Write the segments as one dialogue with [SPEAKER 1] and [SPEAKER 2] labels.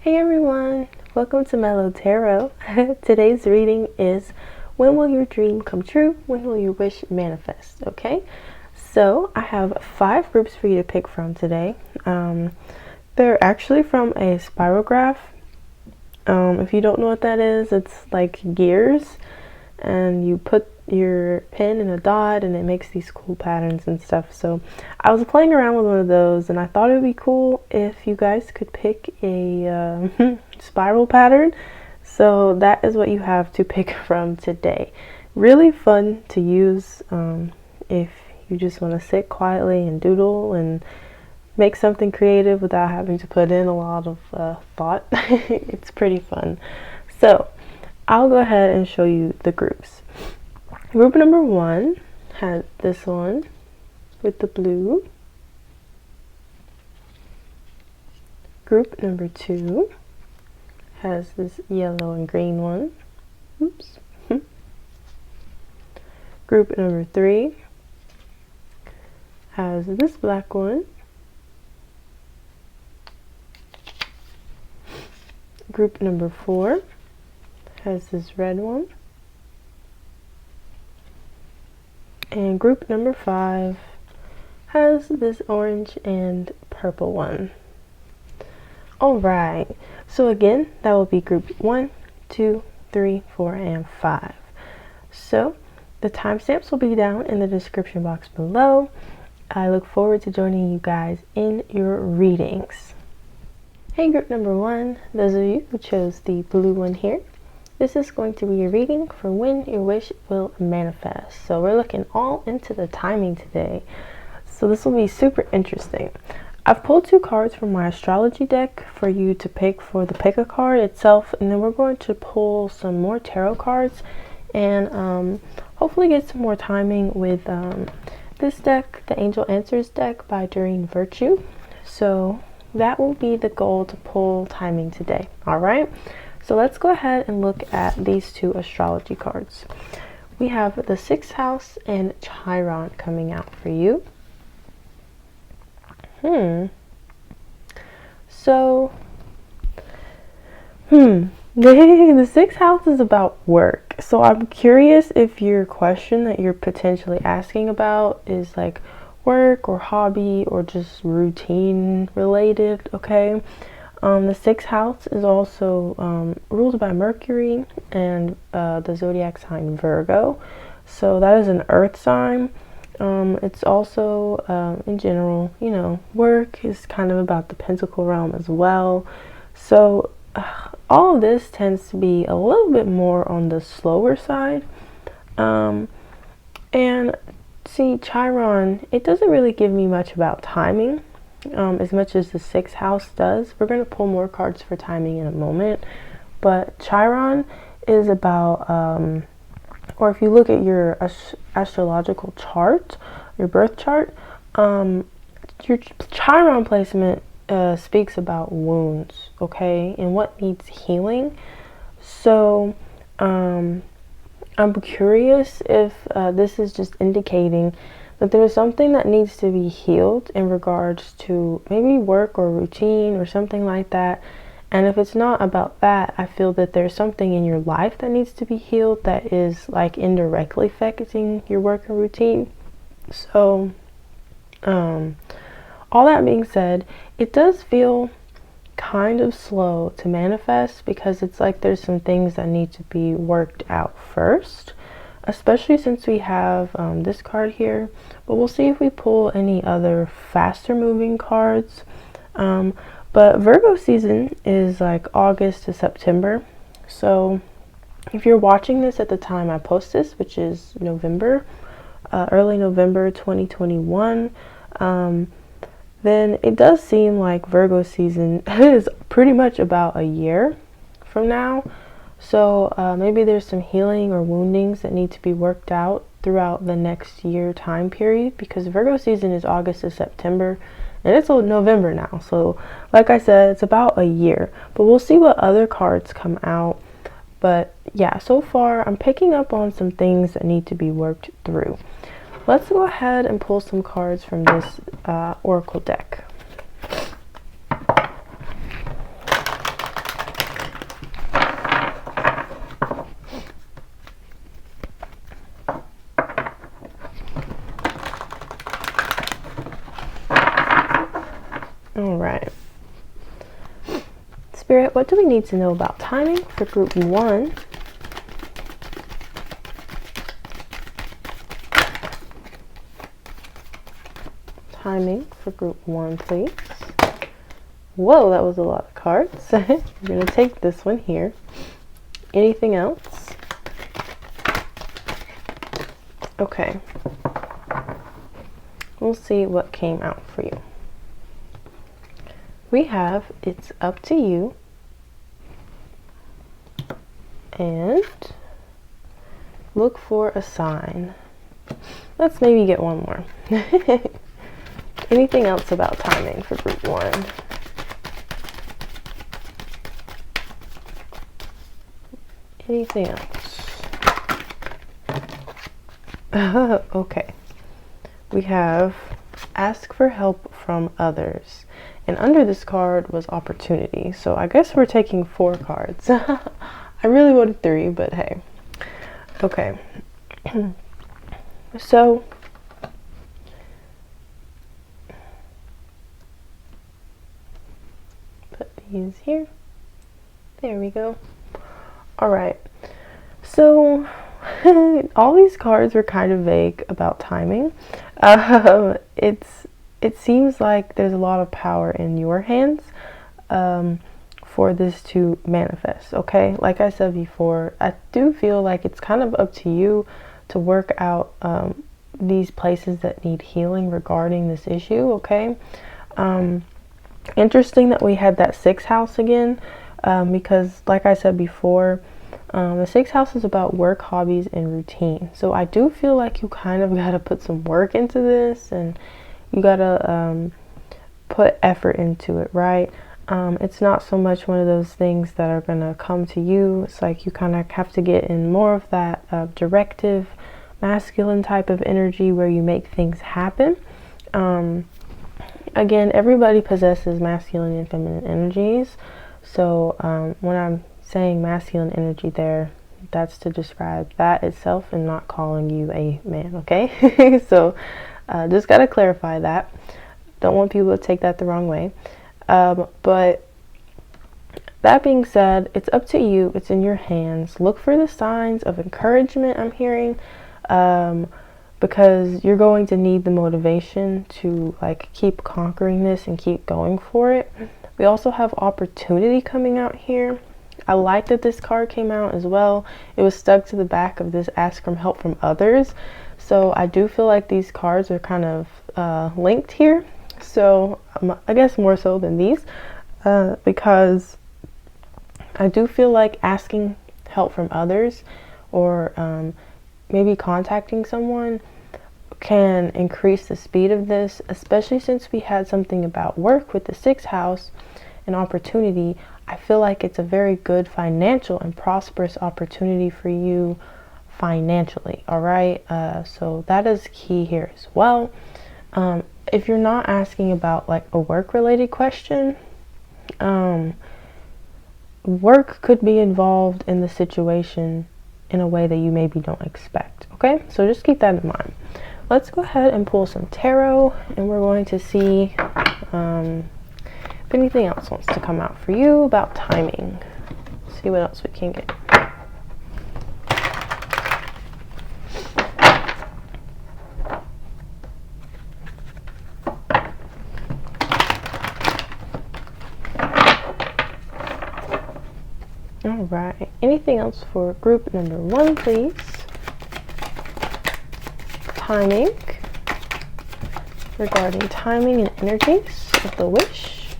[SPEAKER 1] Hey everyone, welcome to Mellow Tarot. Today's reading is when will your dream come true? When will your wish manifest? Okay, so I have 5 groups for you to pick from today. They're actually from a spirograph. If you don't know what that is, it's like gears and you put your pin in a dot and it makes these cool patterns and stuff. So I was playing around with one of those and I thought it would be cool if you guys could pick a spiral pattern. So that is what you have to pick from today. Really fun to use if you just want to sit quietly and doodle and make something creative without having to put in a lot of thought. It's pretty fun. So I'll go ahead and show you the groups. Group number 1 has this one with the blue. Group number 2 has this yellow and green one. Oops. Group number 3 has this black one. Group number 4 has this red one. And group number 5 has this orange and purple one. Alright, so again, that will be group 1, 2, 3, 4, and 5. So the timestamps will be down in the description box below. I look forward to joining you guys in your readings. Hey group number 1, those of you who chose the blue one here, this is going to be a reading for when your wish will manifest. So we're looking all into the timing today. So this will be super interesting. I've pulled 2 cards from my astrology deck for you to pick for the pick a card itself, and then we're going to pull some more tarot cards and hopefully get some more timing with this deck, the Angel Answers deck by Doreen Virtue. So that will be the goal, to pull timing today. All right. So let's go ahead and look at these 2 astrology cards. We have the 6th house and Chiron coming out for you. So, the 6th house is about work. So I'm curious if your question that you're potentially asking about is like work or hobby or just routine related, okay? The 6th house is also ruled by Mercury and the zodiac sign Virgo. So that is an earth sign. It's also, in general, you know, work is kind of about the pentacle realm as well. So all of this tends to be a little bit more on the slower side. And see, Chiron, it doesn't really give me much about timing. As much as the 6th house does. We're going to pull more cards for timing in a moment, but Chiron is about or if you look at your astrological chart, your birth chart, your Chiron placement speaks about wounds, okay, and what needs healing. So I'm curious if this is just indicating that there's something that needs to be healed in regards to maybe work or routine or something like that. And if it's not about that, I feel that there's something in your life that needs to be healed that is like indirectly affecting your work and routine. So all that being said, it does feel kind of slow to manifest because it's like there's some things that need to be worked out first. Especially since we have this card here, but we'll see if we pull any other faster moving cards. But Virgo season is like August to September. So if you're watching this at the time I post this, which is November, early November 2021, then it does seem like Virgo season is pretty much about a year from now. So maybe there's some healing or woundings that need to be worked out throughout the next year time period, because Virgo season is August to September and it's November now. So like I said, it's about a year, but we'll see what other cards come out. But yeah, so far I'm picking up on some things that need to be worked through. Let's go ahead and pull some cards from this oracle deck. Spirit, what do we need to know about timing for group 1? Timing for group 1, please. Whoa, that was a lot of cards. We're going to take this one here. Anything else? Okay. We'll see what came out for you. We have It's Up to You and Look for a Sign. Let's maybe get one more. Anything else about timing for group 1? Anything else? Okay. We have Ask for Help from Others. And under this card was Opportunity. So I guess we're taking 4 cards. I really wanted 3, but hey. Okay. So put these here. There we go. All right. So all these cards were kind of vague about timing. It seems like there's a lot of power in your hands for this to manifest, okay? Like I said before, I do feel like it's kind of up to you to work out these places that need healing regarding this issue, okay? Interesting that we had that 6th house again, because like I said before, the 6th house is about work, hobbies, and routine. So I do feel like you kind of got to put some work into this, and you got to put effort into it, right? It's not so much one of those things that are going to come to you. It's like you kind of have to get in more of that directive, masculine type of energy where you make things happen. Again, everybody possesses masculine and feminine energies. So when I'm saying masculine energy there, that's to describe that itself and not calling you a man, okay? So just got to clarify that. Don't want people to take that the wrong way. But that being said, it's up to you. It's in your hands. Look for the signs of encouragement I'm hearing, because you're going to need the motivation to like keep conquering this and keep going for it. We also have opportunity coming out here. I like that this card came out as well. It was stuck to the back of this Ask for Help from Others. So I do feel like these cards are kind of linked here. So I guess more so than these, because I do feel like asking help from others or maybe contacting someone can increase the speed of this, especially since we had something about work with the 6th house and opportunity. I feel like it's a very good financial and prosperous opportunity for you financially, all right? So that is key here as well. If you're not asking about like a work-related question, work could be involved in the situation in a way that you maybe don't expect, okay? So just keep that in mind. Let's go ahead and pull some tarot, and we're going to see if anything else wants to come out for you about timing. See what else we can get. All right, anything else for group number 1, please? Timing, regarding timing and energies of the wish.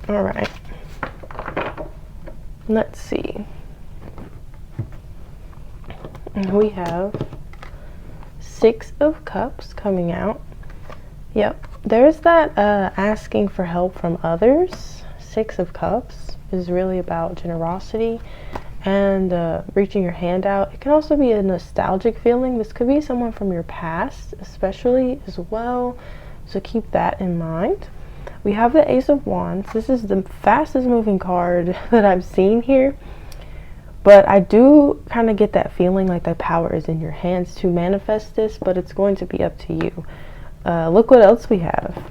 [SPEAKER 1] All right, let's see. We have 6 of Cups coming out. Yep, there's that asking for help from others. 6 of Cups is really about generosity and reaching your hand out. It can also be a nostalgic feeling. This could be someone from your past, especially as well. So keep that in mind. We have the Ace of Wands. This is the fastest moving card that I've seen here. But I do kind of get that feeling like the power is in your hands to manifest this, but it's going to be up to you. Look what else we have.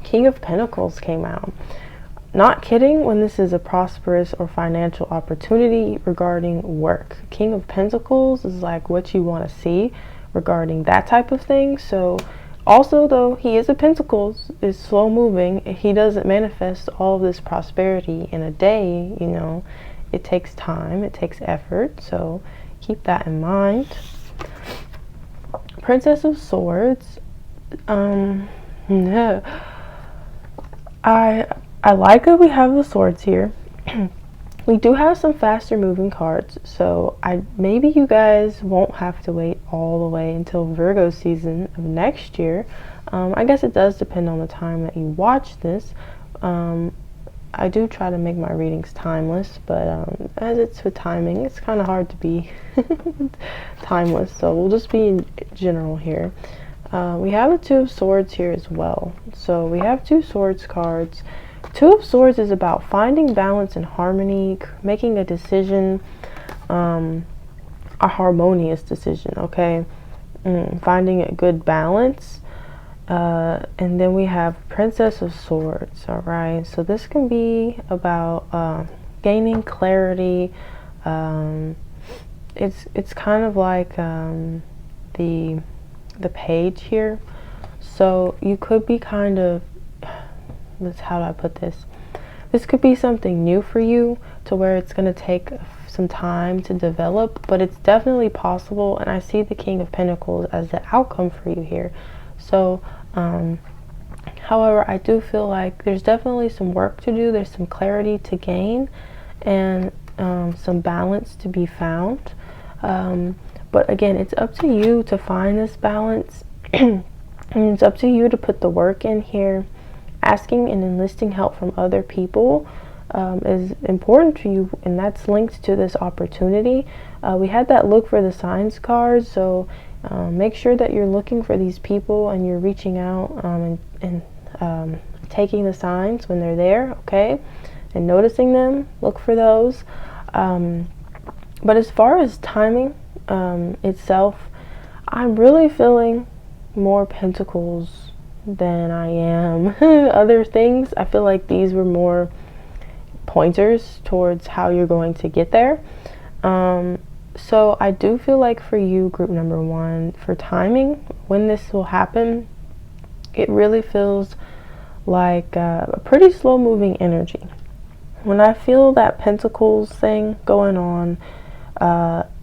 [SPEAKER 1] King of Pentacles came out. Not kidding when this is a prosperous or financial opportunity regarding work. King of Pentacles is like what you want to see regarding that type of thing. So also, though he is a Pentacles, is slow moving, he doesn't manifest all of this prosperity in a day. You know, it takes time, it takes effort, so keep that in mind. Princess of Swords. Yeah. I like that we have the swords here. We do have some faster moving cards, so maybe you guys won't have to wait all the way until Virgo season of next year. I guess it does depend on the time that you watch this. I do try to make my readings timeless, but as it's with timing, it's kind of hard to be timeless, so we'll just be in general here. We have the Two of Swords here as well. So we have two Swords cards. Two of Swords is about finding balance and harmony, making a decision, a harmonious decision, okay? Finding a good balance. And then we have Princess of Swords, all right? So this can be about gaining clarity. It's kind of like the Page here. So you could be kind of, how do I put this? This could be something new for you to where it's going to take some time to develop, but it's definitely possible. And I see the King of Pentacles as the outcome for you here. So, however, I do feel like there's definitely some work to do. There's some clarity to gain and some balance to be found. But again, it's up to you to find this balance. And it's up to you to put the work in here. Asking and enlisting help from other people is important to you, and that's linked to this opportunity. We had that look for the signs card, so make sure that you're looking for these people and you're reaching out and taking the signs when they're there, okay? And noticing them, look for those. But as far as timing itself, I'm really feeling more Pentacles than I am other things. I feel like these were more pointers towards how you're going to get there. So I do feel like for you, group number one, for timing, when this will happen, it really feels like a pretty slow moving energy. When I feel that Pentacles thing going on,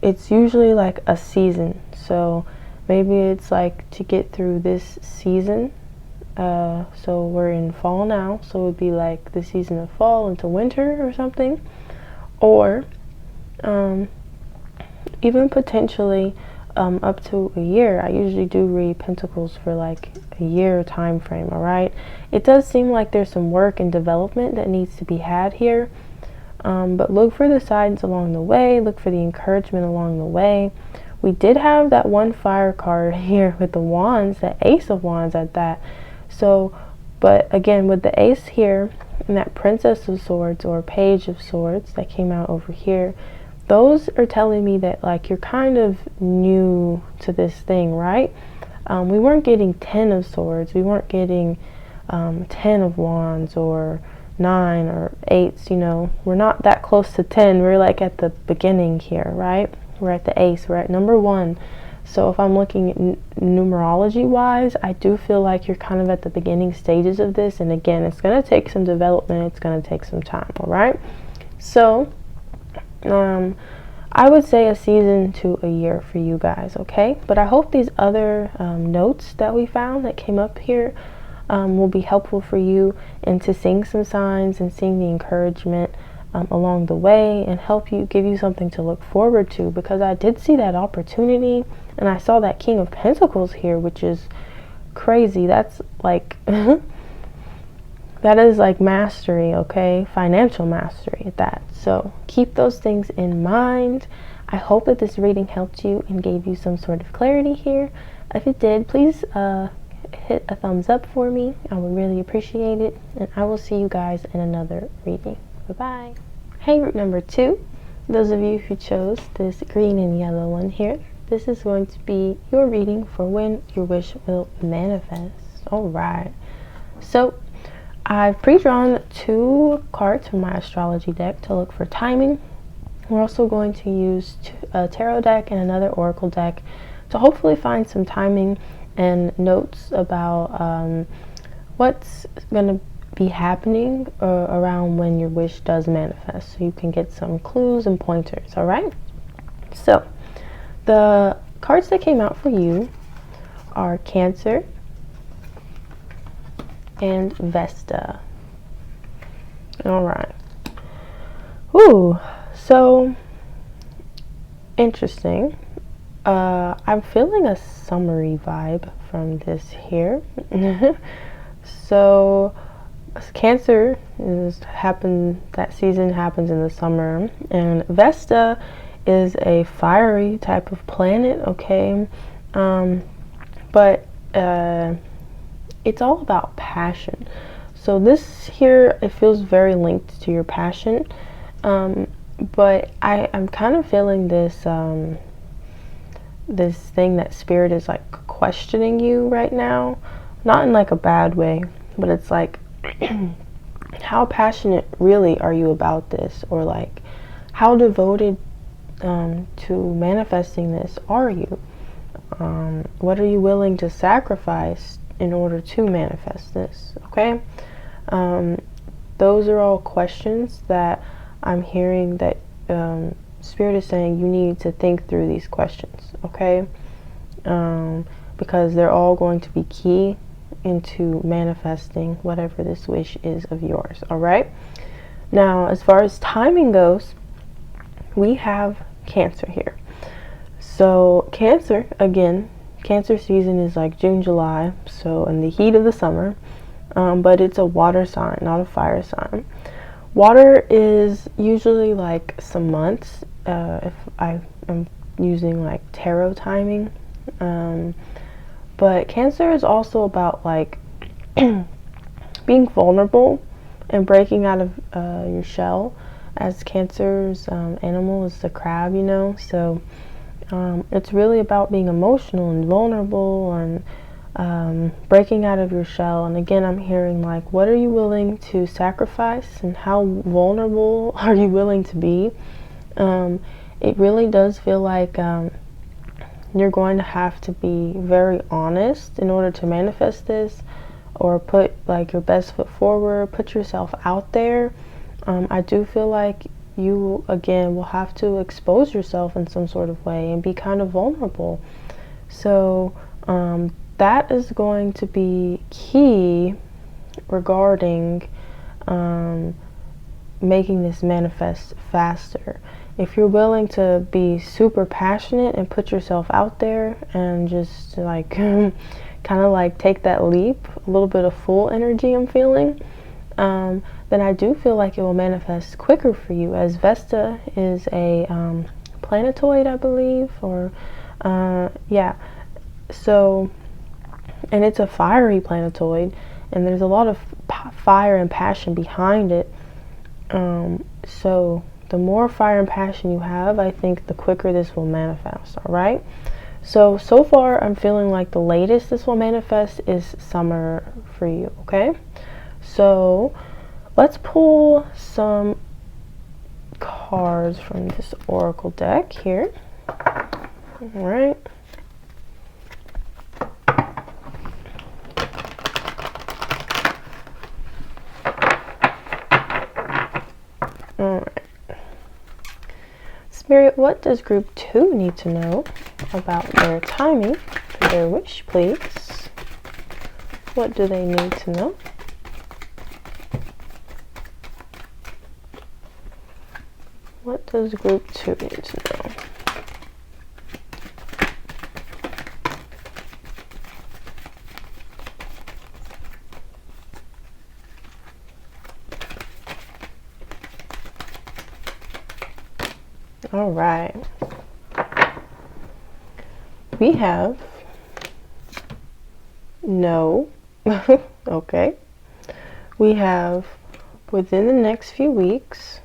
[SPEAKER 1] it's usually like a season. So maybe it's like to get through this season. So we're in fall now, so it would be like the season of fall into winter or something. Or even potentially up to a year. I usually do read Pentacles for like a year time frame, all right? It does seem like there's some work and development that needs to be had here. But look for the signs along the way. Look for the encouragement along the way. We did have that one fire card here with the wands, the Ace of Wands at that. So, but again, with the Ace here and that Princess of Swords or Page of Swords that came out over here, those are telling me that like you're kind of new to this thing, right? We weren't getting 10 of Swords. We weren't getting 10 of Wands or 9 or 8s, you know. We're not that close to 10. We're like at the beginning here, right? We're at the Ace. We're at number 1. So if I'm looking at numerology wise, I do feel like you're kind of at the beginning stages of this. And again, it's going to take some development. It's going to take some time. All right. So I would say a season to a year for you guys. Okay. But I hope these other notes that we found that came up here will be helpful for you into seeing some signs and seeing the encouragement along the way, and help you, give you something to look forward to, because I did see that opportunity and I saw that King of Pentacles here, which is crazy. That's like that is like mastery, okay? Financial mastery at that. So keep those things in mind. I hope that this reading helped you and gave you some sort of clarity here. If it did, please hit a thumbs up for me. I would really appreciate it, and I will see you guys in another reading. Bye-bye. Hey, group number 2. those of you who chose this green and yellow one here, this is going to be your reading for when your wish will manifest. All right. So I've pre-drawn 2 cards from my astrology deck to look for timing. We're also going to use a tarot deck and another oracle deck to hopefully find some timing and notes about what's going to be happening around when your wish does manifest, so you can get some clues and pointers. All right, so the cards that came out for you are Cancer and Vesta. All right. Ooh, so interesting. I'm feeling a summery vibe from this here. So Cancer that season happens in the summer, and Vesta is a fiery type of planet, okay? But it's all about passion. So this here, it feels very linked to your passion, but I'm kind of feeling this this thing that Spirit is like questioning you right now, not in like a bad way, but it's like how passionate really are you about this, or like how devoted to manifesting this are you? What are you willing to sacrifice in order to manifest this? Okay, those are all questions that I'm hearing that Spirit is saying you need to think through these questions, okay? Because they're all going to be key into manifesting whatever this wish is of yours. All right, now as far as timing goes, we have Cancer here. So Cancer, again, Cancer season is like June, July, so in the heat of the summer, but it's a water sign, not a fire sign. Water is usually like some months, if I am using like tarot timing, but Cancer is also about like being vulnerable and breaking out of your shell, as Cancer's animal is the crab, you know, so it's really about being emotional and vulnerable and breaking out of your shell. And again, I'm hearing like, what are you willing to sacrifice and how vulnerable are you willing to be? It really does feel like you're going to have to be very honest in order to manifest this, or put like your best foot forward, put yourself out there. I do feel like you again will have to expose yourself in some sort of way and be kind of vulnerable. So that is going to be key regarding making this manifest faster. If you're willing to be super passionate and put yourself out there and just like kind of like take that leap, a little bit of full energy I'm feeling, then I do feel like it will manifest quicker for you, as Vesta is a planetoid, I believe, or yeah, so, and it's a fiery planetoid, and there's a lot of fire and passion behind it. So the more fire and passion you have, I think the quicker this will manifest. All right, so far I'm feeling like the latest this will manifest is summer for you. Okay, so let's pull some cards from this oracle deck here. All right. All right. Spirit, what does group 2 need to know about their timing for their wish, please? What do they need to know? What does group 2 need to know? All right. We have no. Okay. We have within the next few weeks,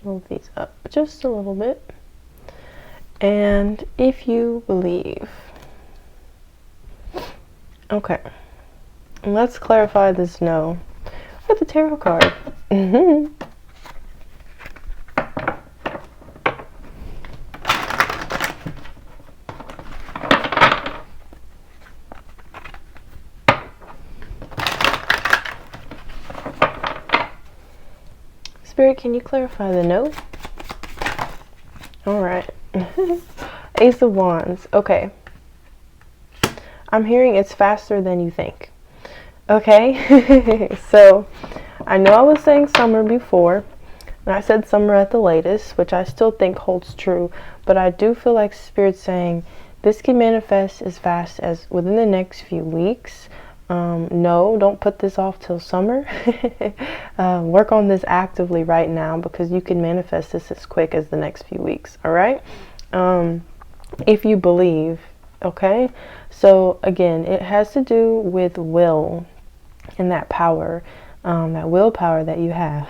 [SPEAKER 1] move these up just a little bit. And if you believe. Okay. Let's clarify this no with the tarot card. Spirit, can you clarify the no? All right. Ace of Wands. Okay. I'm hearing it's faster than you think. Okay. So I know I was saying summer before, and I said summer at the latest, which I still think holds true, but I do feel like Spirit's saying this can manifest as fast as within the next few weeks. No, don't put this off till summer. Work on this actively right now, because you can manifest this as quick as the next few weeks. All right. If you believe. Okay. So again, it has to do with will and that power, that willpower that you have,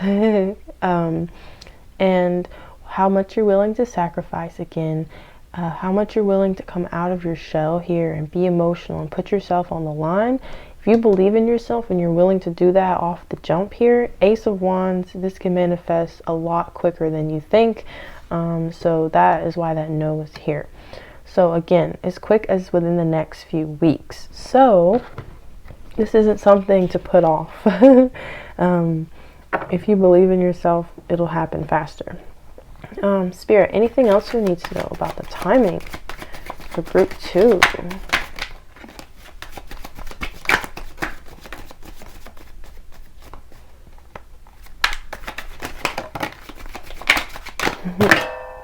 [SPEAKER 1] and how much you're willing to sacrifice again. How much you're willing to come out of your shell here and be emotional and put yourself on the line. If you believe in yourself and you're willing to do that off the jump here, Ace of Wands, this can manifest a lot quicker than you think. So that is why that no is here. So again, as quick as within the next few weeks. So this isn't something to put off. If you believe in yourself, it'll happen faster. Spirit, anything else you need to know about the timing for group 2?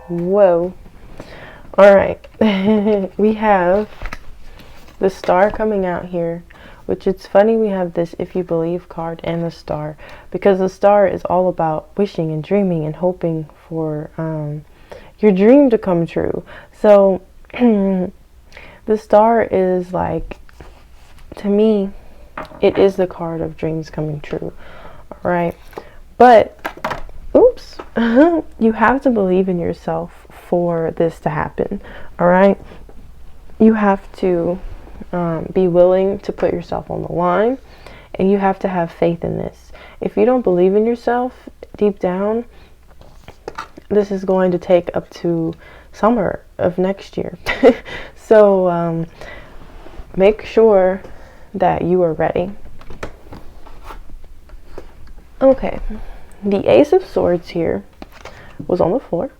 [SPEAKER 1] Whoa. All right. We have the star coming out here, which it's funny we have this if you believe card and the star, because the star is all about wishing and dreaming and hoping for your dream to come true. So the star is like, to me, it is the card of dreams coming true. All right. But oops, you have to believe in yourself for this to happen. All right. You have to be willing to put yourself on the line, and you have to have faith in this. If you don't believe in yourself deep down, this is going to take up to summer of next year. So make sure that you are ready. Okay, the Ace of Swords here was on the floor.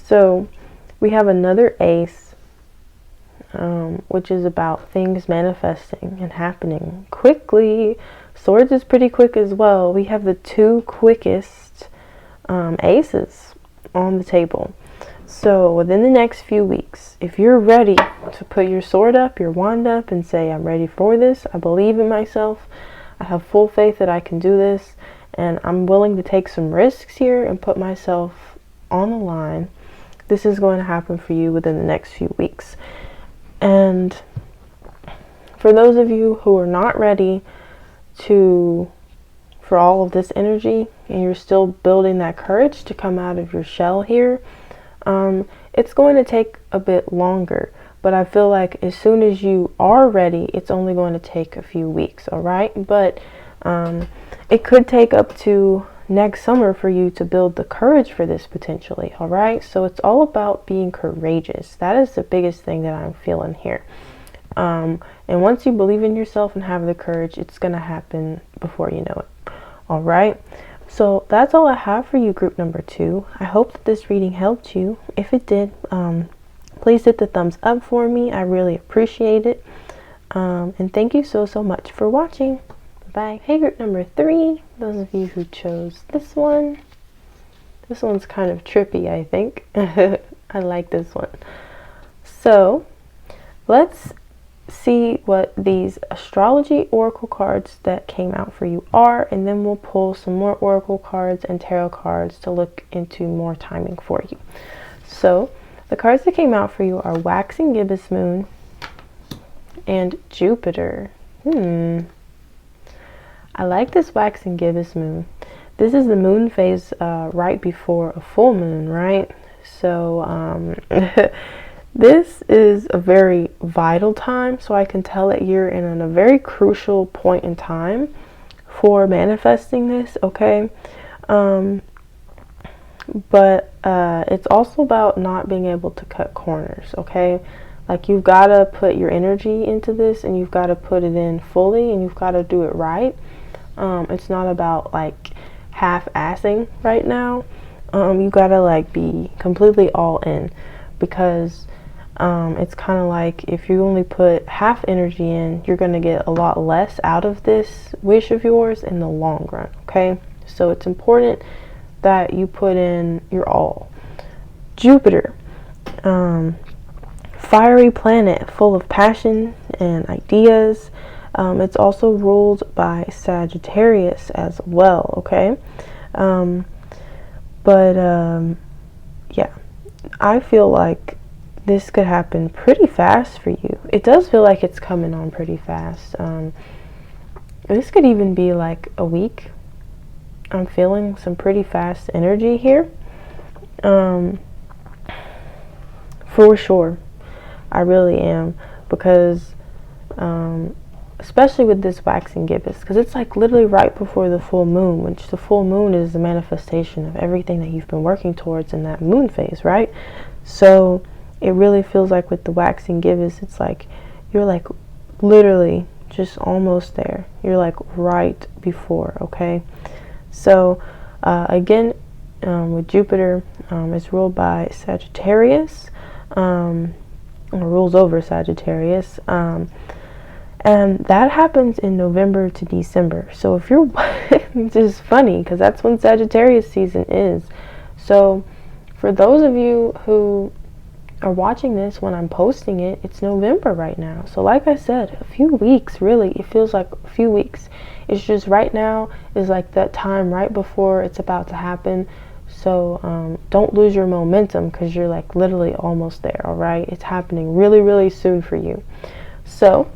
[SPEAKER 1] So we have another ace, which is about things manifesting and happening quickly. Swords is pretty quick as well. We have the two quickest aces on the table. So within the next few weeks, if you're ready to put your sword up, your wand up, and say, I'm ready for this, I believe in myself, I have full faith that I can do this, and I'm willing to take some risks here and put myself on the line, this is going to happen for you within the next few weeks. And for those of you who are not ready for all of this energy, and you're still building that courage to come out of your shell here, it's going to take a bit longer. But I feel like as soon as you are ready, it's only going to take a few weeks, all right? But it could take up to next summer for you to build the courage for this potentially, all right? So it's all about being courageous. That is the biggest thing that I'm feeling here. And once you believe in yourself and have the courage, it's going to happen before you know it, all right? So that's all I have for you, group number 2. I hope that this reading helped you. If it did, please hit the thumbs up for me. I really appreciate it. And thank you so much for watching. Bye. Hey, group number 3, those of you who chose this one. This one's kind of trippy, I think. I like this one. So let's see what these astrology oracle cards that came out for you are, and then we'll pull some more oracle cards and tarot cards to look into more timing for you. So the cards that came out for you are Waxing Gibbous Moon and Jupiter. I like this Waxing Gibbous Moon. this is the moon phase right before a full moon, right? So this is a very vital time, so I can tell that you're in a very crucial point in time for manifesting this, okay? But it's also about not being able to cut corners, okay? Like, you've got to put your energy into this, and you've got to put it in fully, and you've got to do it right. It's not about like half-assing right now. You got to like be completely all in, because it's kind of like if you only put half energy in, you're going to get a lot less out of this wish of yours in the long run, okay? So it's important that you put in your all. Jupiter, fiery planet full of passion and ideas. It's also ruled by Sagittarius as well, okay? Yeah, I feel like this could happen pretty fast for you. It does feel like it's coming on pretty fast. This could even be like a week. I'm feeling some pretty fast energy here. For sure. I really am. Because, especially with this waxing gibbous, because it's like literally right before the full moon, which the full moon is the manifestation of everything that you've been working towards in that moon phase, right? So it really feels like with the waxing gibbous, it's like you're like literally just almost there. You're like right before, okay? So again, with Jupiter, it's ruled by Sagittarius, or rules over Sagittarius, and that happens in November to December. So if you're, it's just funny because that's when Sagittarius season is. So for those of you who are watching this when I'm posting it, it's November right now. So like I said, a few weeks, really. It feels like a few weeks. It's just right now is like that time right before it's about to happen. So don't lose your momentum, because you're like literally almost there, all right? It's happening really, really soon for you. So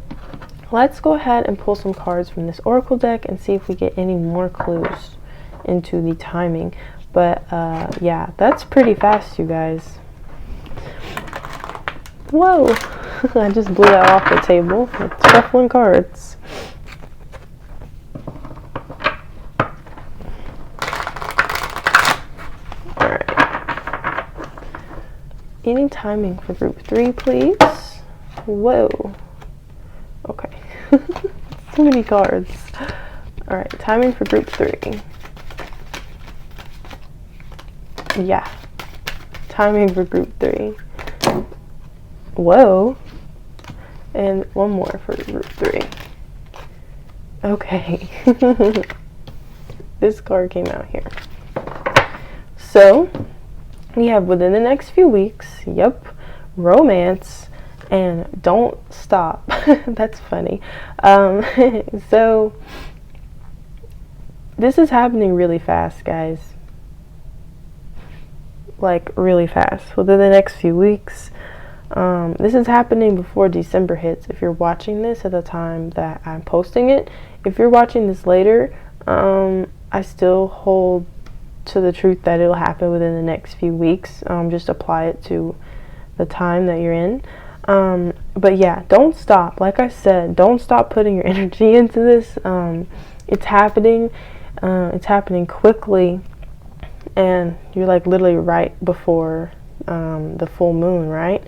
[SPEAKER 1] let's go ahead and pull some cards from this oracle deck and see if we get any more clues into the timing. But yeah, that's pretty fast, you guys. Whoa, I just blew that off the table. It's shuffling cards. Alright. Any timing for group 3, please? Whoa. Okay. So many cards. Alright, timing for group 3. Yeah. Timing for group 3. Whoa. And one more for group 3. Okay. This card came out here. So, we have within the next few weeks, yep, romance, and don't stop. That's funny. So, this is happening really fast, guys. Like, really fast. Within the next few weeks. This is happening before December hits. If you're watching this at the time that I'm posting it, if you're watching this later, I still hold to the truth that it'll happen within the next few weeks. Just apply it to the time that you're in. But yeah, don't stop. Like I said, don't stop putting your energy into this. It's happening. It's happening quickly, and you're like literally right before the full moon, right?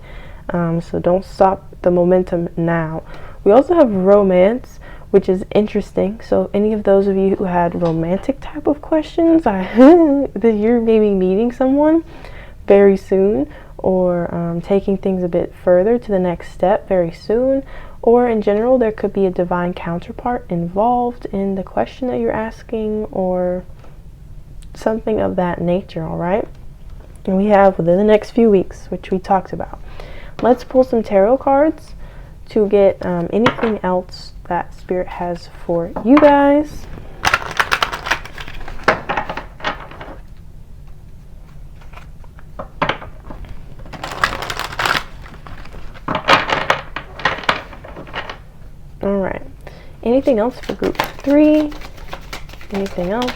[SPEAKER 1] So don't stop the momentum now. We also have romance, which is interesting. So any of those of you who had romantic type of questions, that you're maybe meeting someone very soon, or taking things a bit further to the next step very soon, or in general there could be a divine counterpart involved in the question that you're asking, or something of that nature, all right? And we have within the next few weeks, which we talked about. Let's pull some tarot cards to get anything else that Spirit has for you guys. All right. Anything else for group 3? Anything else?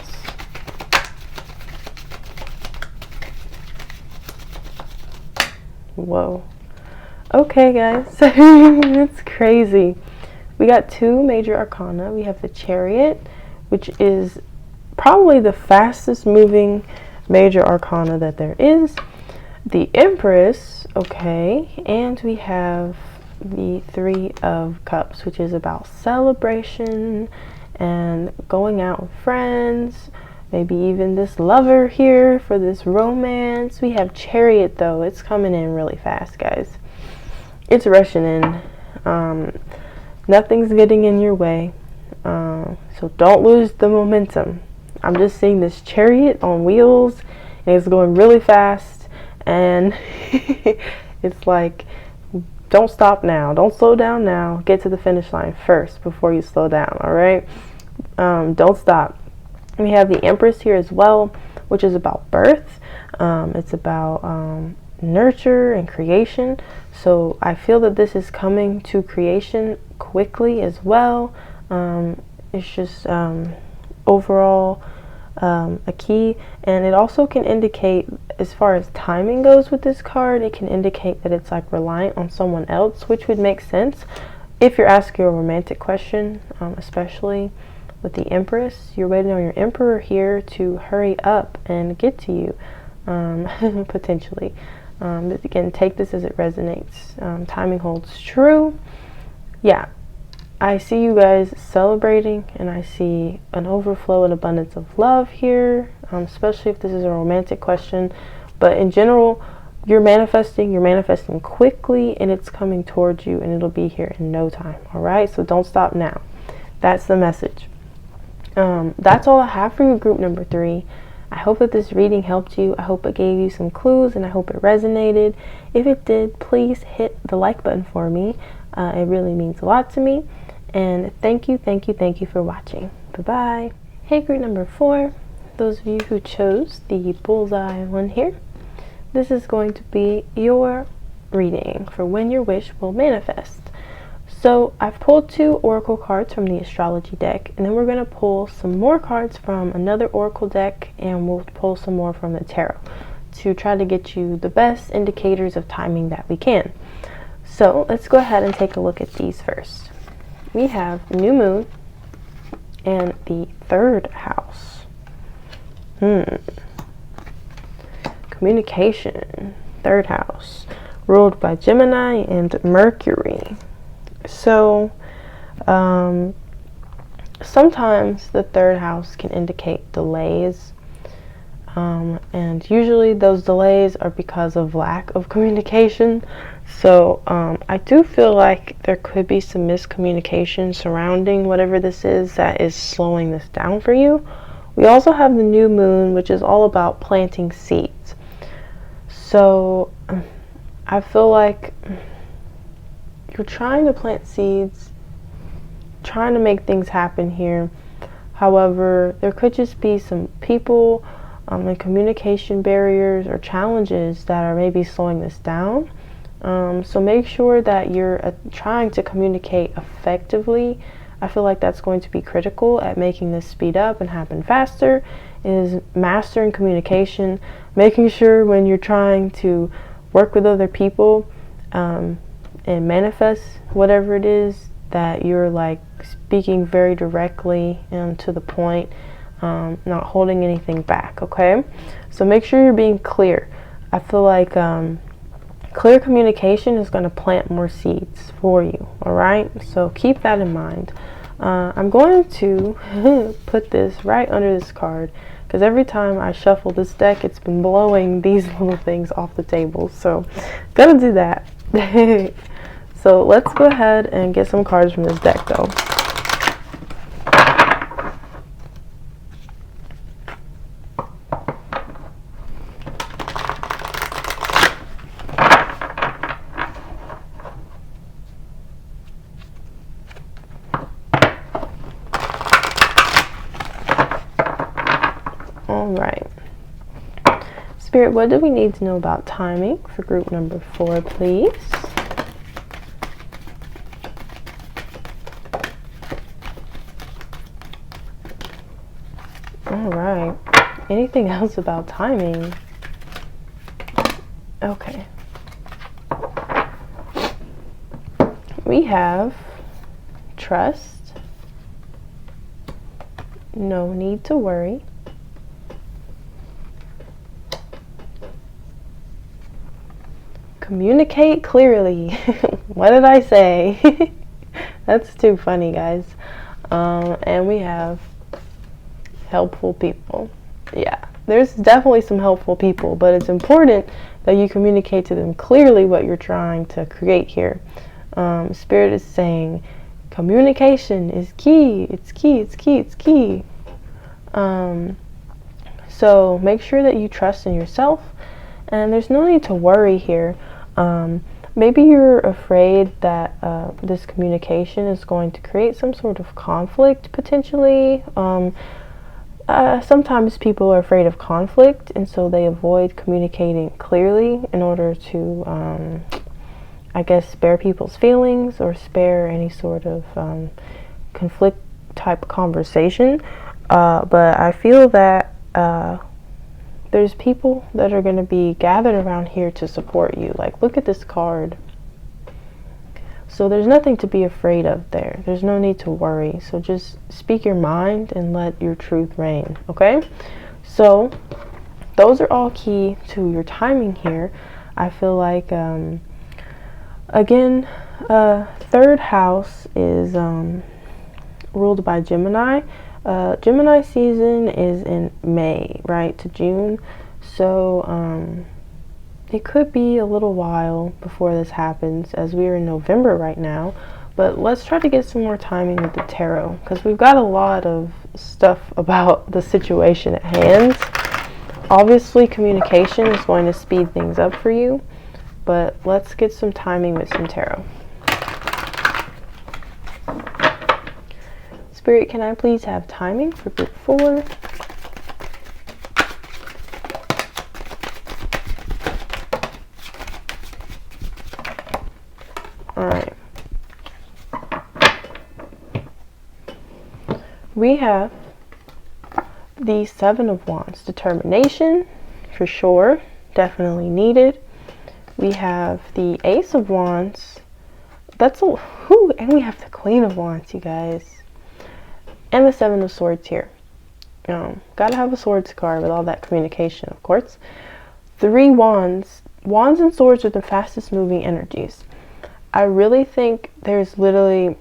[SPEAKER 1] Whoa. Okay, guys. It's crazy. We got two major arcana. We have the Chariot, which is probably the fastest moving major arcana that there is. The Empress, okay, and we have the Three of Cups, which is about celebration and going out with friends, maybe even this lover here for this romance. We have Chariot, though. It's coming in really fast, guys. It's rushing in. Nothing's getting in your way, so don't lose the momentum. I'm just seeing this Chariot on wheels, and it's going really fast, and it's like, don't stop now, don't slow down now, get to the finish line first before you slow down. All right, don't stop. We have the Empress here as well, which is about birth. It's about nurture and creation. So I feel that this is coming to creation quickly as well. It's just overall a key, and it also can indicate, as far as timing goes with this card, it can indicate that it's like reliant on someone else, which would make sense if you're asking a romantic question, especially with the Empress. You're waiting on your Emperor here to hurry up and get to you, potentially. But again, take this as it resonates. Timing holds true. Yeah, I see you guys celebrating, and I see an overflow and abundance of love here, especially if this is a romantic question. But in general, you're manifesting quickly, and it's coming towards you, and it'll be here in no time. All right, so don't stop now. That's the message. That's all I have for you, group number 3. I hope that this reading helped you. I hope it gave you some clues, and I hope it resonated. If it did, please hit the like button for me. It really means a lot to me. And thank you for watching. Bye-bye. Hey, group number 4. Those of you who chose the bullseye one here, this is going to be your reading for when your wish will manifest. So I've pulled 2 oracle cards from the astrology deck, and then we're going to pull some more cards from another oracle deck, and we'll pull some more from the tarot to try to get you the best indicators of timing that we can. So let's go ahead and take a look at these first. We have new moon and the 3rd house. Communication, 3rd house, ruled by Gemini and Mercury. So sometimes the 3rd house can indicate delays, and usually those delays are because of lack of communication. So I do feel like there could be some miscommunication surrounding whatever this is that is slowing this down for you. We also have the new moon, which is all about planting seeds. So I feel like you're trying to plant seeds, trying to make things happen here. However, there could just be some people and communication barriers or challenges that are maybe slowing this down. So make sure that you're trying to communicate effectively. I feel like that's going to be critical at making this speed up and happen faster, is mastering communication, making sure when you're trying to work with other people and manifest whatever it is, that you're like speaking very directly and to the point, not holding anything back. Okay, so make sure you're being clear. I feel like clear communication is going to plant more seeds for you. All right, so keep that in mind. I'm going to put this right under this card, because every time I shuffle this deck, it's been blowing these little things off the table. So gonna do that. So let's go ahead and get some cards from this deck though. Alright. Spirit, what do we need to know about timing for group number 4, please? Alright. Anything else about timing? Okay. we have trust, no need to worry, communicate clearly. What did I say? That's too funny, guys. And we have helpful people. Yeah, there's definitely some helpful people, but it's important that you communicate to them clearly what you're trying to create here. Spirit is saying communication is key. It's key, it's key, it's key. So make sure that you trust in yourself, and there's no need to worry here. Maybe you're afraid that this communication is going to create some sort of conflict, potentially. Sometimes people are afraid of conflict, and so they avoid communicating clearly in order to, I guess, spare people's feelings or spare any sort of conflict type conversation. But I feel that there's people that are going to be gathered around here to support you. Like, look at this card. So there's nothing to be afraid of there. There's no need to worry. So just speak your mind and let your truth reign, okay? So those are all key to your timing here. I feel like, again, third house is ruled by Gemini. Gemini season is in May, right, to June. So it could be a little while before this happens, as we are in November right now. But let's try to get some more timing with the tarot, because we've got a lot of stuff about the situation at hand. Obviously, communication is going to speed things up for you, but let's get some timing with some tarot. Spirit, can I please have timing for group 4? Alright. We have the Seven of Wands. Determination, for sure. Definitely needed. We have the Ace of Wands. That's a... Whew, and we have the Queen of Wands, you guys. And the Seven of Swords here. Gotta have a swords card with all that communication, of course. 3 wands. Wands and swords are the fastest moving energies. I really think there's literally,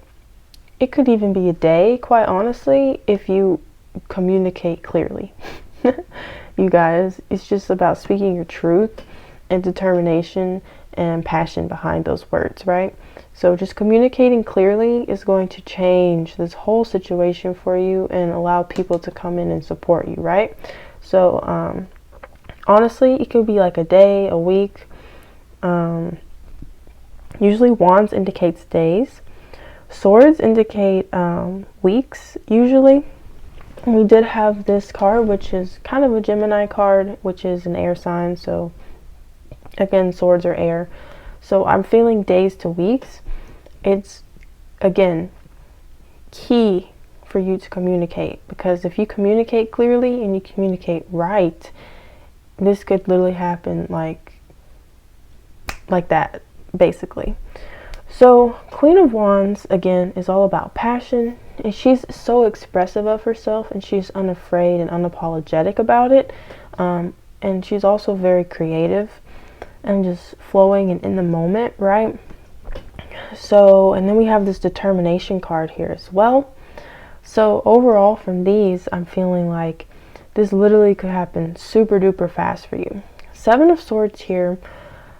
[SPEAKER 1] it could even be a day, quite honestly, if you communicate clearly. You guys, it's just about speaking your truth and determination and passion behind those words, right? So just communicating clearly is going to change this whole situation for you and allow people to come in and support you, right? So honestly, it could be like a day, a week. Usually wands indicates days. Swords indicate weeks, usually. And we did have this card, which is kind of a Gemini card, which is an air sign. So again, swords are air. So I'm feeling days to weeks. It's, again, key for you to communicate, because if you communicate clearly and you communicate right, this could literally happen like that, basically. So Queen of Wands, again, is all about passion, and she's so expressive of herself, and she's unafraid and unapologetic about it. And she's also very creative and just flowing and in the moment, right? So, and then we have this determination card here as well. So overall from these, I'm feeling like this literally could happen super duper fast for you. 7 of Swords here.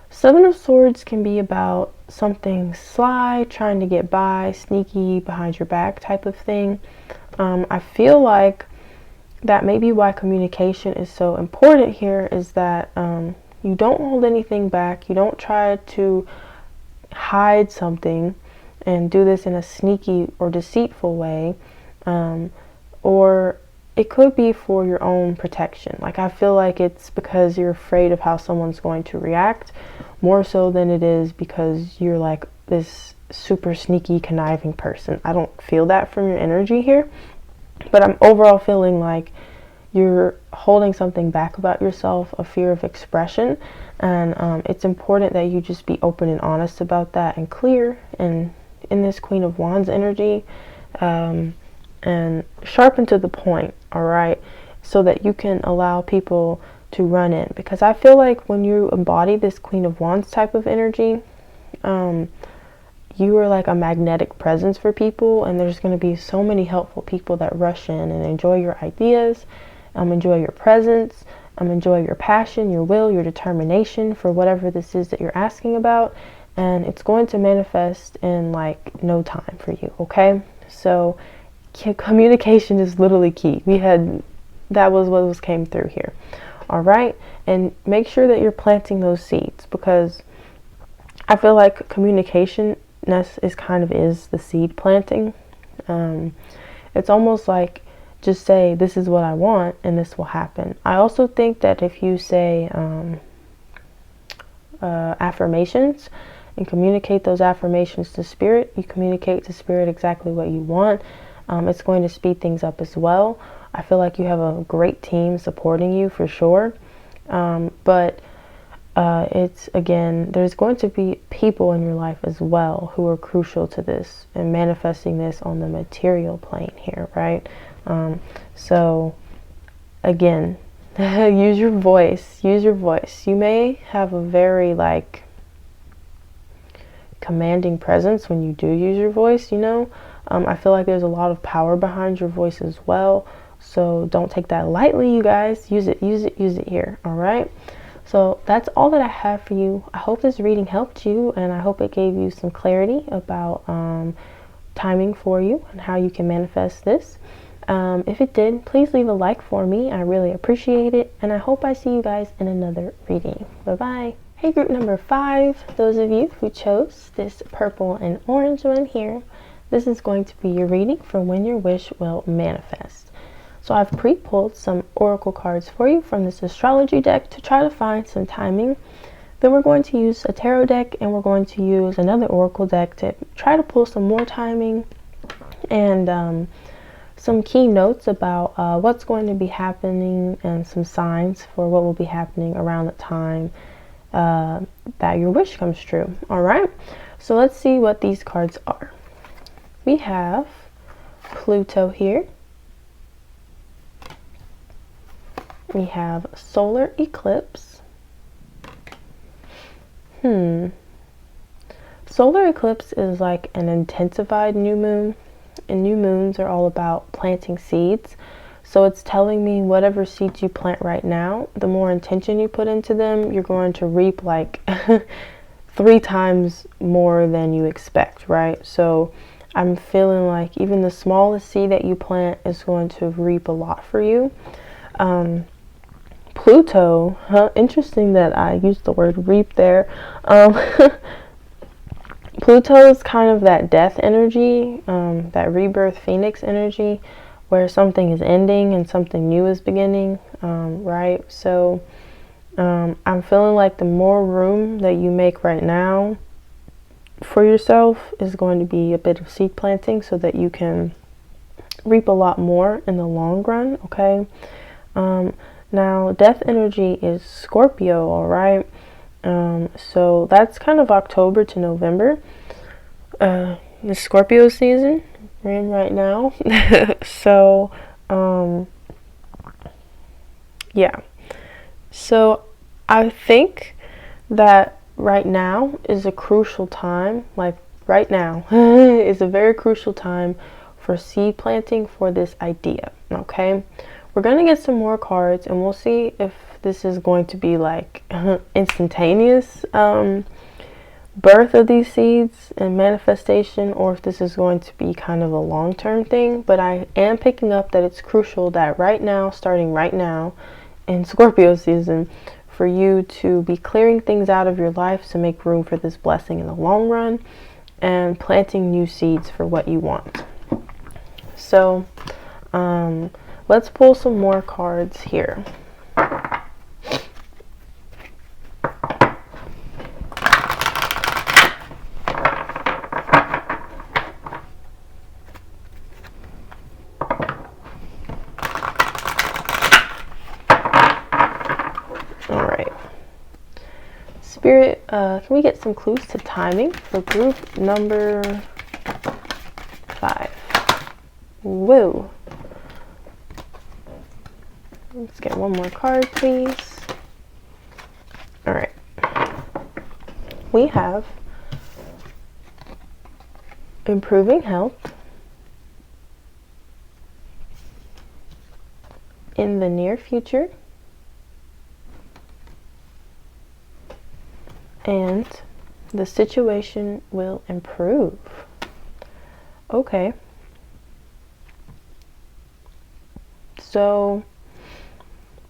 [SPEAKER 1] 7 of Swords can be about something sly, trying to get by, sneaky, behind your back type of thing. I feel like that may be why communication is so important here, is that you don't hold anything back. You don't try to hide something and do this in a sneaky or deceitful way. Or it could be for your own protection. Like, I feel like it's because you're afraid of how someone's going to react, more so than it is because you're like this super sneaky, conniving person. I don't feel that from your energy here, but I'm overall feeling like you're holding something back about yourself, a fear of expression, and it's important that you just be open and honest about that and clear, and in this Queen of Wands energy, and sharp and to the point, all right, so that you can allow people to run in. Because I feel like when you embody this Queen of Wands type of energy, you are like a magnetic presence for people, and there's going to be so many helpful people that rush in and enjoy your ideas, enjoy your presence, enjoy your passion, your will, your determination for whatever this is that you're asking about, and it's going to manifest in like no time for you, okay? So communication is literally key. That was what came through here, all right? And make sure that you're planting those seeds, because I feel like communication is the seed planting. It's almost like, just say, this is what I want, and this will happen. I also think that if you say affirmations and communicate those affirmations to spirit, you communicate to spirit exactly what you want. It's going to speed things up as well. I feel like you have a great team supporting you for sure. But it's, again, there's going to be people in your life as well who are crucial to this and manifesting this on the material plane here, right? So again, use your voice. You may have a very like commanding presence when you do use your voice, you know. I feel like there's a lot of power behind your voice as well. So don't take that lightly, you guys. Use it here, all right? So that's all that I have for you. I hope this reading helped you, and I hope it gave you some clarity about timing for you and how you can manifest this. If it did, please leave a like for me. I really appreciate it, and I hope I see you guys in another reading. Bye-bye. Hey, group number 5, those of you who chose this purple and orange one here, this is going to be your reading for when your wish will manifest. So I've pre-pulled some oracle cards for you from this astrology deck to try to find some timing. Then we're going to use a tarot deck, and we're going to use another oracle deck to try to pull some more timing and some key notes about what's going to be happening and some signs for what will be happening around the time that your wish comes true. All right, so let's see what these cards are. We have Pluto here. We have solar eclipse. Solar eclipse is like an intensified new moon, and new moons are all about planting seeds. So it's telling me whatever seeds you plant right now, the more intention you put into them, you're going to reap like 3 times more than you expect, right? So I'm feeling like even the smallest seed that you plant is going to reap a lot for you. Pluto, interesting that I used the word reap there. Pluto is kind of that death energy, that rebirth phoenix energy, where something is ending and something new is beginning, right? So I'm feeling like the more room that you make right now for yourself is going to be a bit of seed planting so that you can reap a lot more in the long run, okay? Now, death energy is Scorpio, all right? So that's kind of October to November. The Scorpio season we're in right now. So, yeah. So I think that right now is a crucial time. Like right now is a very crucial time for seed planting for this idea, okay? We're going to get some more cards, and we'll see if this is going to be like instantaneous birth of these seeds and manifestation, or if this is going to be kind of a long-term thing. But I am picking up that it's crucial that right now, starting right now in Scorpio season, for you to be clearing things out of your life to make room for this blessing in the long run and planting new seeds for what you want. So, let's pull some more cards here. All right. Spirit, can we get some clues to timing for group number 5. Woo. Let's get one more card, please. All right. We have improving health in the near future and the situation will improve. Okay. So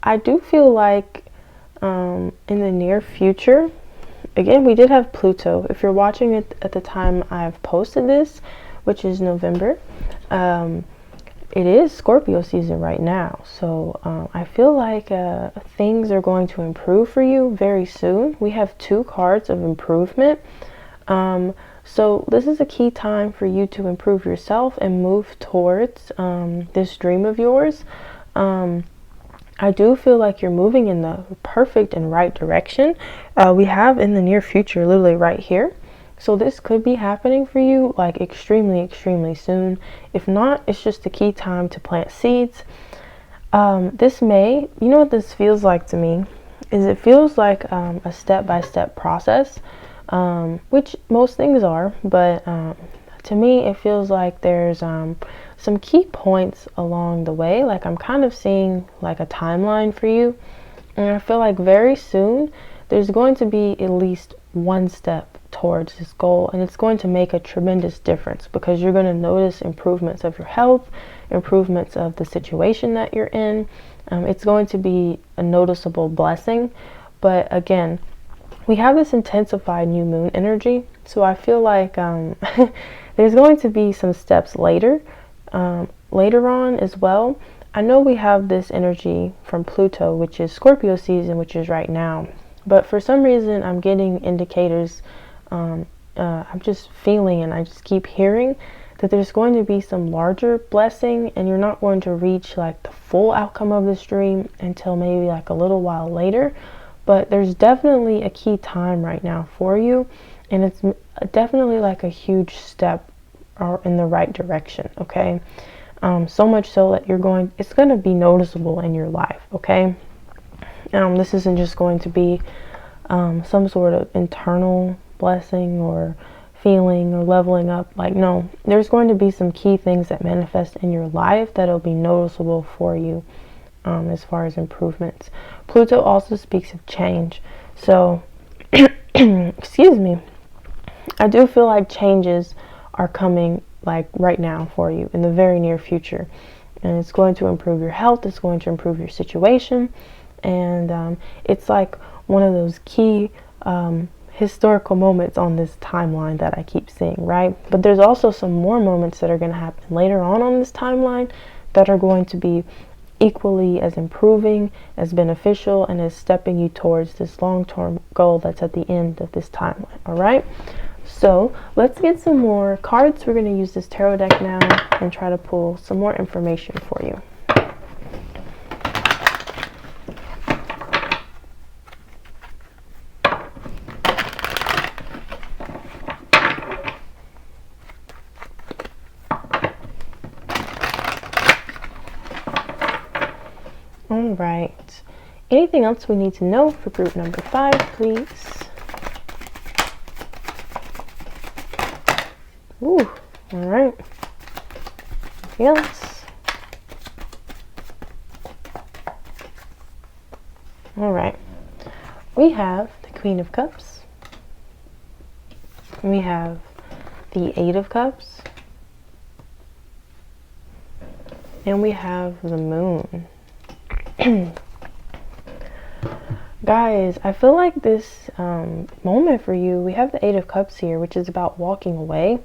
[SPEAKER 1] I do feel like in the near future, again, we did have Pluto. If you're watching it at the time I've posted this, which is November, it is Scorpio season right now. So I feel like things are going to improve for you very soon. We have 2 cards of improvement. So this is a key time for you to improve yourself and move towards this dream of yours. I do feel like you're moving in the perfect and right direction. We have in the near future, literally right here. So this could be happening for you like extremely, extremely soon. If not, it's just a key time to plant seeds. This may, you know what this feels like to me, is it feels like a step-by-step process, which most things are, but to me, it feels like there's some key points along the way. Like I'm kind of seeing like a timeline for you. And I feel like very soon, there's going to be at least one step towards this goal. And it's going to make a tremendous difference because you're going to notice improvements of your health, improvements of the situation that you're in. It's going to be a noticeable blessing. But again, we have this intensified new moon energy. So I feel like there's going to be some steps later on as well. I know we have this energy from Pluto, which is Scorpio season, which is right now. But for some reason, I'm getting indicators. I'm just feeling and I just keep hearing that there's going to be some larger blessing and you're not going to reach like the full outcome of this dream until maybe like a little while later. But there's definitely a key time right now for you. And it's definitely like a huge step in the right direction, okay? So much so that it's going to be noticeable in your life, okay? This isn't just going to be some sort of internal blessing or feeling or leveling up. Like, no, there's going to be some key things that manifest in your life that'll be noticeable for you as far as improvements. Pluto also speaks of change. So, excuse me, I do feel like changes are coming like right now for you in the very near future. And it's going to improve your health. It's going to improve your situation. And it's like one of those key historical moments on this timeline that I keep seeing, right? But there's also some more moments that are going to happen later on this timeline that are going to be equally as improving, as beneficial, and as stepping you towards this long-term goal that's at the end of this timeline, all right? So let's get some more cards. We're going to use this tarot deck now and try to pull some more information for you. All right. Anything else we need to know for group number 5, please? Ooh, all right. Anything else? All right. We have the Queen of Cups. We have the 8 of Cups. And we have the Moon. Guys, I feel like this moment for you, we have the 8 of Cups here, which is about walking away.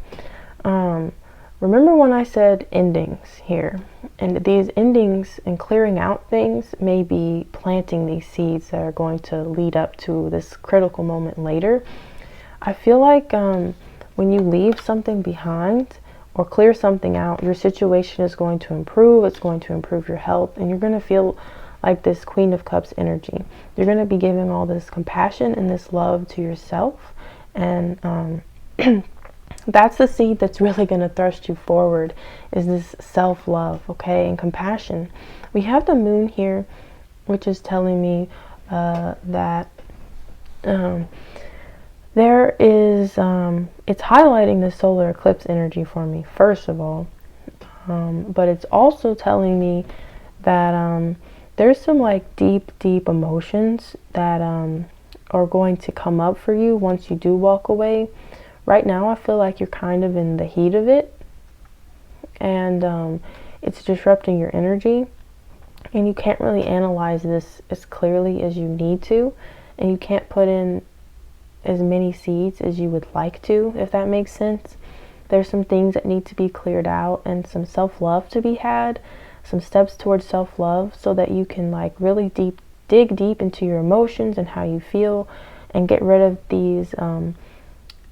[SPEAKER 1] Remember when I said endings here? And these endings and clearing out things may be planting these seeds that are going to lead up to this critical moment later. I feel like when you leave something behind or clear something out, your situation is going to improve. It's going to improve your health, and you're going to feel like this Queen of Cups energy. You're going to be giving all this compassion and this love to yourself. And That's the seed that's really going to thrust you forward, is this self-love, okay, and compassion. We have the moon here, which is telling me that there is, it's highlighting the solar eclipse energy for me, first of all. But it's also telling me that there's some like deep emotions that are going to come up for you once you do walk away. Right now I feel like you're kind of in the heat of it, and it's disrupting your energy, and you can't really analyze this as clearly as you need to, and you can't put in as many seeds as you would like to, if that makes sense. There's some things that need to be cleared out, and some self-love to be had, some steps towards self-love, so that you can like really dig deep into your emotions and how you feel, and get rid of these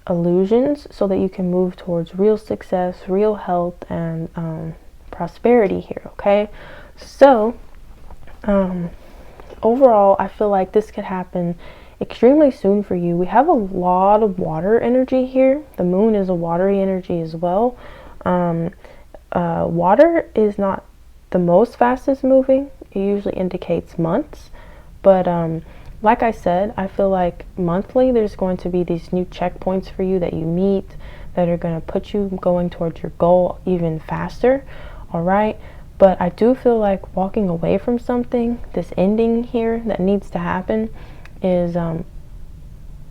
[SPEAKER 1] illusions, so that you can move towards real success, real health, and prosperity here, okay? So overall, I feel like this could happen extremely soon for you. We have a lot of water energy here. The moon is a watery energy as well. Water is not the most fastest moving. It usually indicates months, but like I said, I feel like monthly there's going to be these new checkpoints for you that you meet that are going to put you going towards your goal even faster. All right, but I do feel like walking away from something, this ending here that needs to happen, is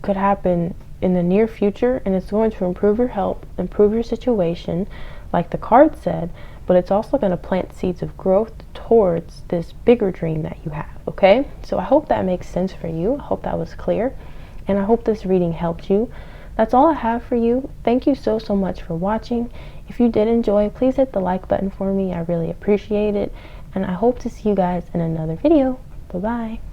[SPEAKER 1] could happen in the near future, and it's going to improve your health, improve your situation, like the card said, but it's also going to plant seeds of growth towards this bigger dream that you have, okay? So I hope that makes sense for you. I hope that was clear, and I hope this reading helped you. That's all I have for you. Thank you so much for watching. If you did enjoy, please hit the like button for me. I really appreciate it, and I hope to see you guys in another video. Bye-bye.